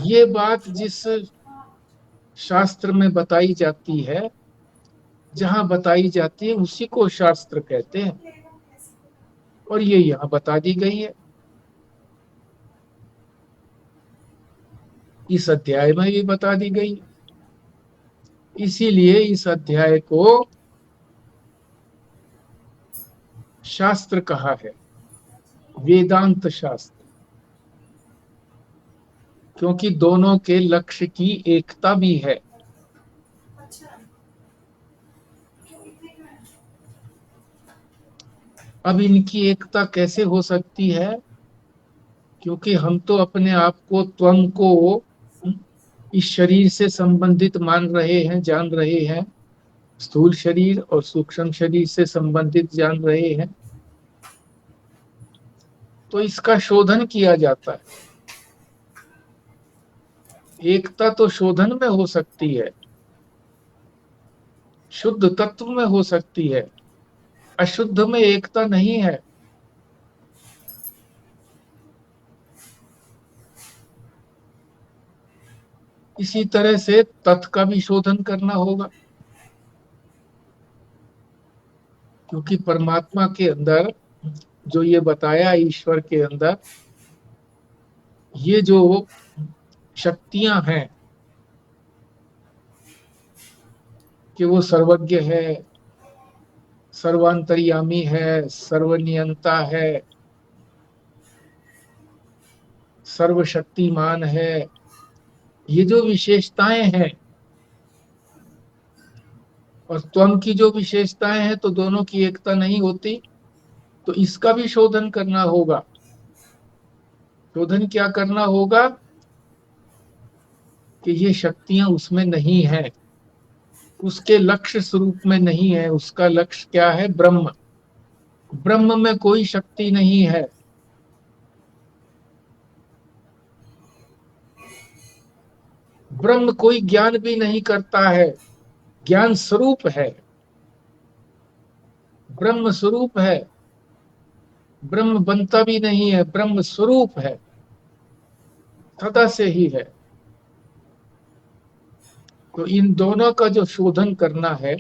ये बात जिस शास्त्र में बताई जाती है, जहां बताई जाती है उसी को शास्त्र कहते हैं। और ये यहाँ बता दी गई है, इस अध्याय में भी बता दी गई है। इसीलिए इस अध्याय को शास्त्र कहा है, वेदांत शास्त्र। क्योंकि दोनों के लक्ष्य की एकता भी है। अब इनकी एकता कैसे हो सकती है? क्योंकि हम तो अपने आप को, त्वम को इस शरीर से संबंधित मान रहे हैं, जान रहे हैं। स्थूल शरीर और सूक्ष्म शरीर से संबंधित जान रहे हैं। तो इसका शोधन किया जाता है। एकता तो शोधन में हो सकती है, शुद्ध तत्व में हो सकती है, अशुद्ध में एकता नहीं है। इसी तरह से तत् का भी शोधन करना होगा, क्योंकि परमात्मा के अंदर जो ये बताया, ईश्वर के अंदर ये जो शक्तियां हैं कि वो सर्वज्ञ है, सर्वांतर्यामी है, सर्वनियंता है, सर्वशक्तिमान है, ये जो विशेषताएं हैं और त्वम की जो विशेषताएं हैं, तो दोनों की एकता नहीं होती। तो इसका भी शोधन करना होगा। शोधन क्या करना होगा? कि ये शक्तियां उसमें नहीं है, उसके लक्ष्य स्वरूप में नहीं है। उसका लक्ष्य क्या है? ब्रह्म। ब्रह्म में कोई शक्ति नहीं है। ब्रह्म कोई ज्ञान भी नहीं करता है, ज्ञान स्वरूप है, ब्रह्म स्वरूप है। ब्रह्म बनता भी नहीं है, ब्रह्म स्वरूप है, सदा से ही है। तो इन दोनों का जो शोधन करना है,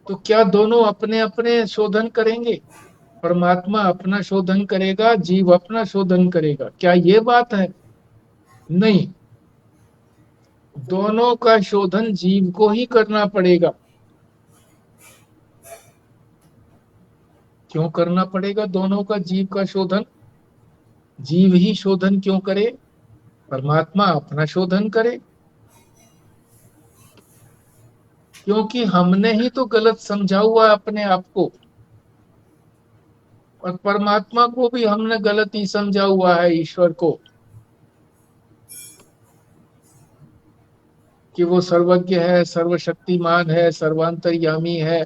तो क्या दोनों अपने अपने शोधन करेंगे? परमात्मा अपना शोधन करेगा, जीव अपना शोधन करेगा, क्या ये बात है? नहीं, दोनों का शोधन जीव को ही करना पड़ेगा। क्यों करना पड़ेगा दोनों का, जीव का शोधन? जीव ही शोधन क्यों करे? परमात्मा अपना शोधन करे। क्योंकि हमने ही तो गलत समझा हुआ है अपने आप को, और परमात्मा को भी हमने गलत ही समझा हुआ है, ईश्वर को, कि वो सर्वज्ञ है, सर्वशक्तिमान है, सर्वांतर्यामी है।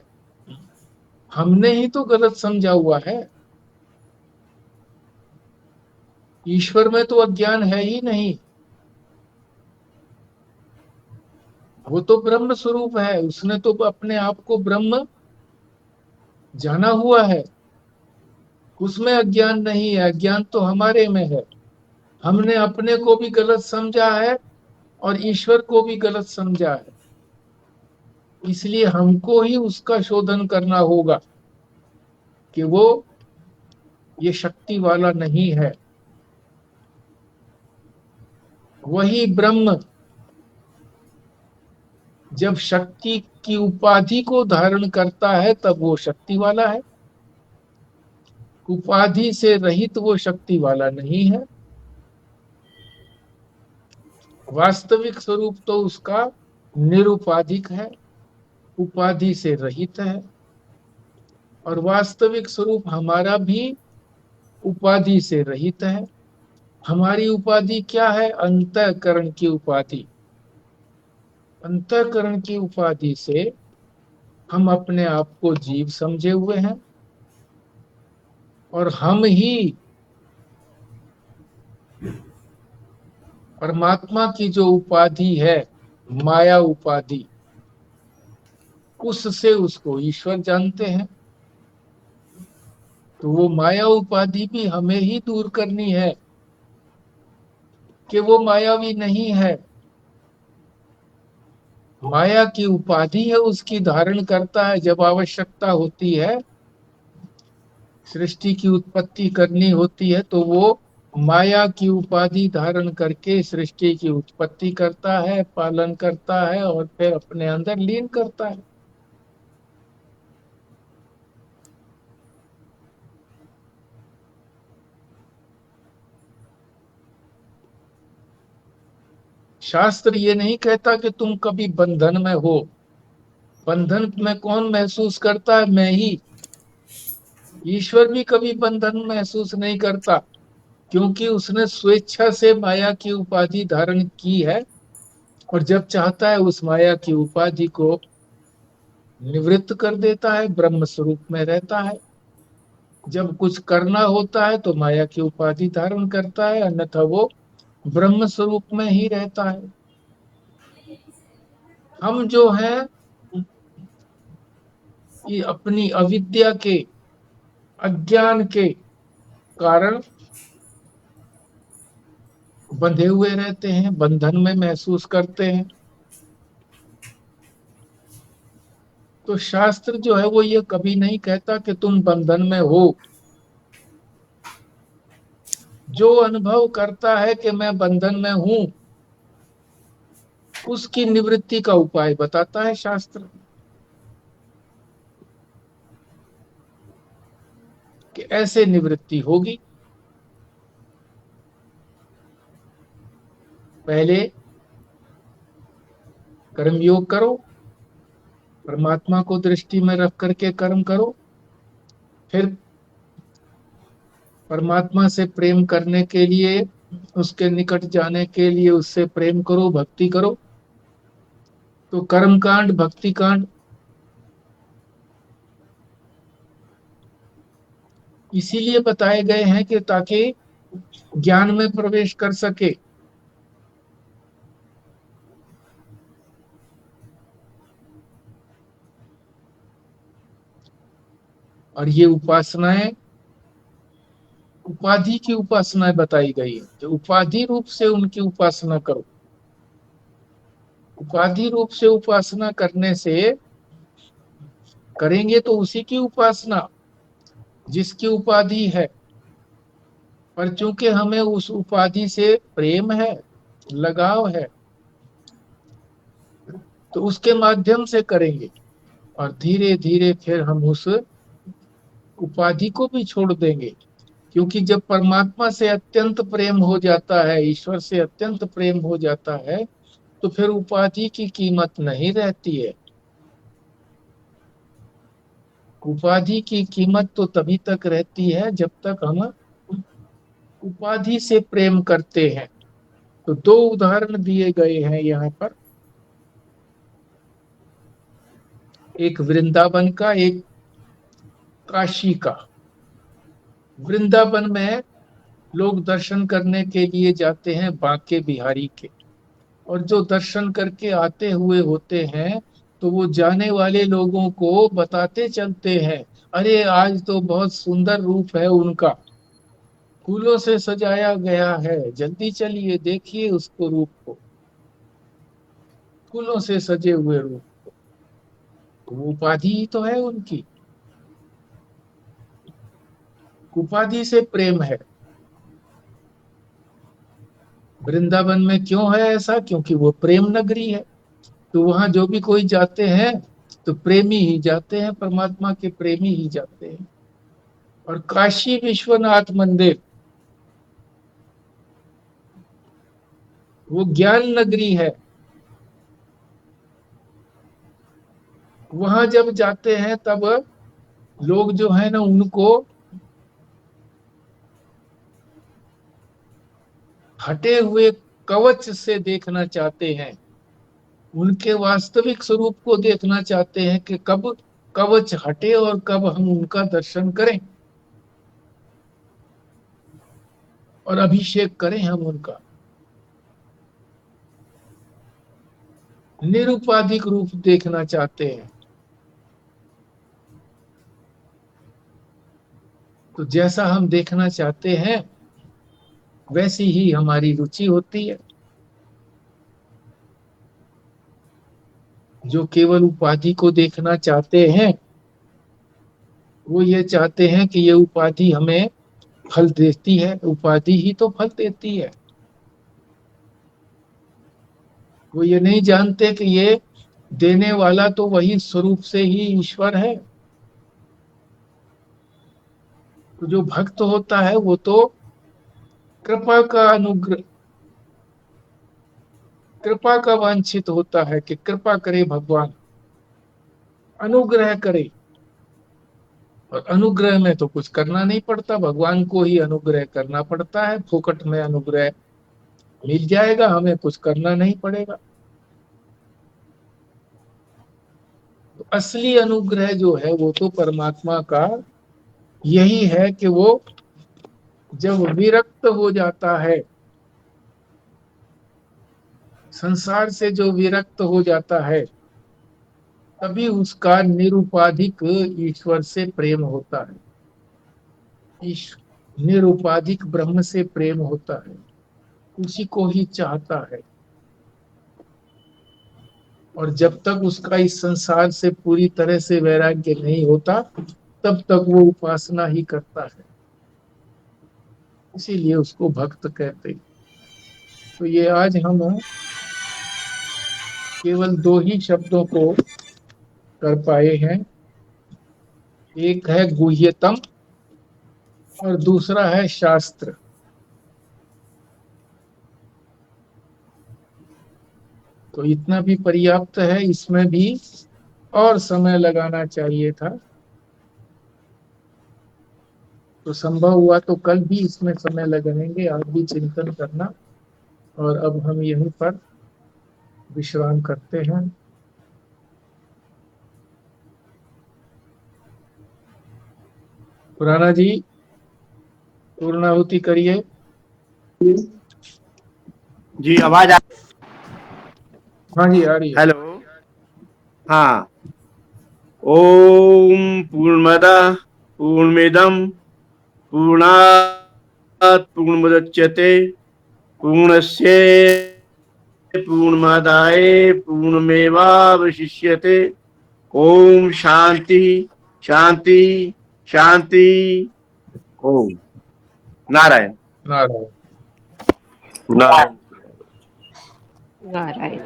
हमने ही तो गलत समझा हुआ है। ईश्वर में तो अज्ञान है ही नहीं, वो तो ब्रह्म स्वरूप है। उसने तो अपने आप को ब्रह्म जाना हुआ है, उसमें अज्ञान नहीं है। अज्ञान तो हमारे में है। हमने अपने को भी गलत समझा है और ईश्वर को भी गलत समझा है। इसलिए हमको ही उसका शोधन करना होगा कि वो ये शक्ति वाला नहीं है। वही ब्रह्म जब शक्ति की उपाधि को धारण करता है, तब वो शक्ति वाला है। उपाधि से रहित वो शक्ति वाला नहीं है। वास्तविक स्वरूप तो उसका निरुपाधिक है, उपाधि से रहित है। और वास्तविक स्वरूप हमारा भी उपाधि से रहित है। हमारी उपाधि क्या है? अंतःकरण की उपाधि। अंतःकरण की उपाधि से हम अपने आप को जीव समझे हुए हैं, और हम ही परमात्मा की जो उपाधि है, माया उपाधि, उससे उसको ईश्वर जानते हैं। तो वो माया उपाधि भी हमें ही दूर करनी है, कि वो मायावी नहीं है। माया की उपाधि है, उसकी धारण करता है। जब आवश्यकता होती है, सृष्टि की उत्पत्ति करनी होती है, तो वो माया की उपाधि धारण करके सृष्टि की उत्पत्ति करता है, पालन करता है, और फिर अपने अंदर लीन करता है। शास्त्र ये नहीं कहता कि तुम कभी बंधन में हो। बंधन में कौन महसूस करता है? मैं ही। ईश्वर भी कभी बंधन महसूस नहीं करता, क्योंकि उसने स्वेच्छा से माया की उपाधि धारण की है, और जब चाहता है उस माया की उपाधि को निवृत्त कर देता है, ब्रह्म स्वरूप में रहता है। जब कुछ करना होता है तो माया की उपाधि धारण करता है, अन्यथा वो ब्रह्म स्वरूप में ही रहता है। हम जो हैं, ये अपनी अविद्या के, अज्ञान के कारण बंधे हुए रहते हैं, बंधन में महसूस करते हैं। तो शास्त्र जो है वो ये कभी नहीं कहता कि तुम बंधन में हो। जो अनुभव करता है कि मैं बंधन में हूं, उसकी निवृत्ति का उपाय बताता है शास्त्र, कि ऐसे निवृत्ति होगी। पहले कर्मयोग करो, परमात्मा को दृष्टि में रख करके कर्म करो, फिर परमात्मा से प्रेम करने के लिए, उसके निकट जाने के लिए उससे प्रेम करो, भक्ति करो। तो कर्म कांड, भक्ति कांड इसीलिए बताए गए हैं कि ताकि ज्ञान में प्रवेश कर सके। और ये उपासनाएं, उपाधि की उपासनाएं बताई गई है, जो उपाधि रूप से उनकी उपासना करो। उपाधि रूप से उपासना करने से, करेंगे तो उसी की उपासना जिसकी उपाधि है, पर चूंकि हमें उस उपाधि से प्रेम है, लगाव है, तो उसके माध्यम से करेंगे। और धीरे धीरे फिर हम उस उपाधि को भी छोड़ देंगे, क्योंकि जब परमात्मा से अत्यंत प्रेम हो जाता है, ईश्वर से अत्यंत प्रेम हो जाता है, तो फिर उपाधि की कीमत नहीं रहती है। उपाधि की कीमत तो तभी तक रहती है जब तक हम उपाधि से प्रेम करते हैं। तो दो उदाहरण दिए गए हैं यहाँ पर, एक वृंदावन का, एक काशी का। वृंदावन में लोग दर्शन करने के लिए जाते हैं बांके बिहारी के, और जो दर्शन करके आते हुए होते हैं, तो वो जाने वाले लोगों को बताते चलते हैं, अरे आज तो बहुत सुंदर रूप है उनका, फूलों से सजाया गया है, जल्दी चलिए देखिए उसको, रूप को, फूलों से सजे हुए रूप। तो वो उपाधि ही तो है उनकी, उपाधि से प्रेम है। वृंदावन में क्यों है ऐसा? क्योंकि वो प्रेम नगरी है। तो वहां जो भी कोई जाते हैं तो प्रेमी ही जाते हैं, परमात्मा के प्रेमी ही जाते हैं। और काशी विश्वनाथ मंदिर, वो ज्ञान नगरी है। वहां जब जाते हैं तब लोग जो है ना, उनको हटे हुए कवच से देखना चाहते हैं, उनके वास्तविक स्वरूप को देखना चाहते हैं कि कब कवच हटे और कब हम उनका दर्शन करें और अभिषेक करें हम उनका। निरुपाधिक रूप देखना चाहते हैं। तो जैसा हम देखना चाहते हैं वैसी ही हमारी रुचि होती है। जो केवल उपाधि को देखना चाहते हैं, वो ये चाहते हैं कि ये उपाधि हमें फल देती है, उपाधि ही तो फल देती है। वो ये नहीं जानते कि ये देने वाला तो वही स्वरूप से ही ईश्वर है। तो जो भक्त होता है वो तो कृपा का अनुग्रह, कृपा का वांछित होता है कि कृपा करे भगवान, अनुग्रह करे। और अनुग्रह में तो कुछ करना नहीं पड़ता, भगवान को ही अनुग्रह करना पड़ता है। फोकट में अनुग्रह मिल जाएगा, हमें कुछ करना नहीं पड़ेगा। तो असली अनुग्रह जो है वो तो परमात्मा का यही है कि वो जब विरक्त हो जाता है, संसार से जो विरक्त हो जाता है, तभी उसका निरुपाधिक ईश्वर से प्रेम होता है, निरुपाधिक ब्रह्म से प्रेम होता है, उसी को ही चाहता है। और जब तक उसका इस संसार से पूरी तरह से वैराग्य नहीं होता, तब तक वो उपासना ही करता है, इसीलिए उसको भक्त कहते हैं। तो ये आज हम केवल 2 ही शब्दों को कर पाए हैं। एक है गुह्यतम और दूसरा है शास्त्र। तो इतना भी पर्याप्त है, इसमें भी और समय लगाना चाहिए था। तो संभव हुआ तो कल भी इसमें समय लगाएंगे, आज भी चिंतन करना। और अब हम यहीं पर विश्राम करते हैं। खुराना जी, पूर्णाहुति करिए। जी आवाज आ हाँ जी, आ रही है। हेलो। हाँ। ओम पूर्णमदः पूर्णमिदं पूर्णात् पूर्णमुदच्यते पूर्णस्य पूर्णमादाय पूर्णमेवावशिष्यते। ओम शांति शांति शांति। ओम नारायण नारायण। नारायण। नारायण।